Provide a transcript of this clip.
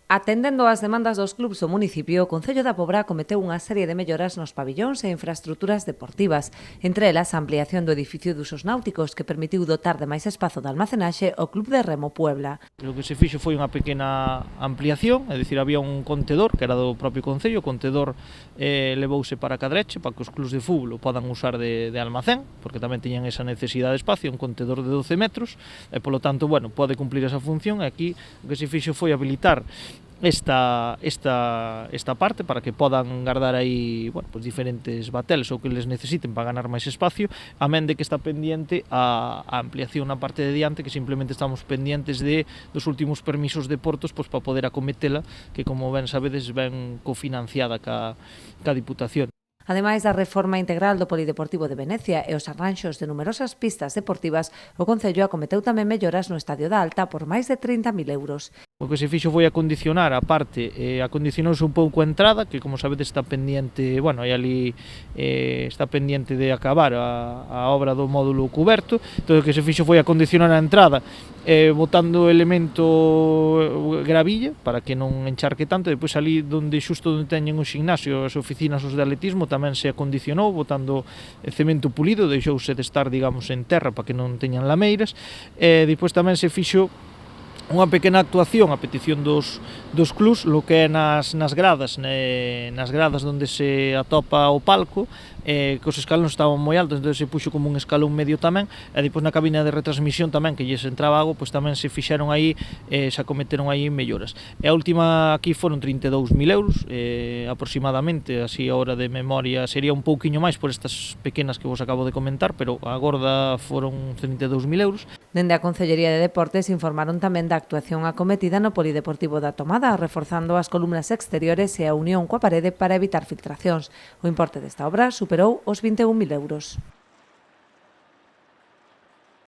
Atendendo ás demandas dos clubs do municipio, o Concello da Pobra cometeu unha serie de melloras nos pabillóns e infraestruturas deportivas, entre elas a ampliación do edificio de usos náuticos que permitiu dotar de máis espazo de almacenaxe ao Club de Remo Puebla. O que se fixo foi unha pequena ampliación, é dicir, había un contedor que era do propio Concello, o contedor levouse para Cadreche, para que os clubs de fútbol o podan usar de almacén, porque tamén teñan esa necesidade de espacio, un contedor de 12 metros, e polo tanto, bueno, pode cumplir esa función, e aquí o que se fixo foi habilitar esta parte para que podan guardar aí, bueno, pues diferentes bateles ou que les necesiten para ganar máis espacio, amén de que está pendiente a ampliación na parte de diante, que simplemente estamos pendientes dos últimos permisos de portos para poder acometela, que como ben sabedes ven cofinanciada ca Diputación. Ademais da reforma integral do Polideportivo de Venecia e os arranxos de numerosas pistas deportivas, o Concello acometeu tamén melloras no Estadio da Alta por máis de 30.000 euros. O que se fixo foi acondicionar a parte, acondicionouse un pouco a entrada, que como sabedes está pendiente, bueno, aí ali está pendiente de acabar a obra do módulo cuberto, entón o que se fixo foi acondicionar a entrada, botando elemento gravilla para que non encharque tanto, e depois ali xusto onde teñen o ximnasio, as oficinas os de atletismo, tamén se acondicionou botando cemento pulido, deixouse de estar, digamos, en terra para que non teñan lameiras, e depois tamén se fixo unha pequena actuación a petición dos clubs, lo que é nas gradas onde se atopa o palco, que os escalóns estaban moi altos, entón se puxo como un escalón medio tamén, e depois na cabina de retransmisión tamén, que lles entraba agua, pois tamén se fixeron aí, se acometeron aí melloras. E a última aquí foron 32.000 euros, aproximadamente, así a hora de memoria, sería un pouquiño máis por estas pequenas que vos acabo de comentar, pero a gorda foron 32.000 euros. Dende a Concellería de Deportes informaron tamén da actuación acometida no Polideportivo da Tomada, reforzando as columnas exteriores e a unión coa parede para evitar filtracións. O importe desta obra superou os 21.000 euros.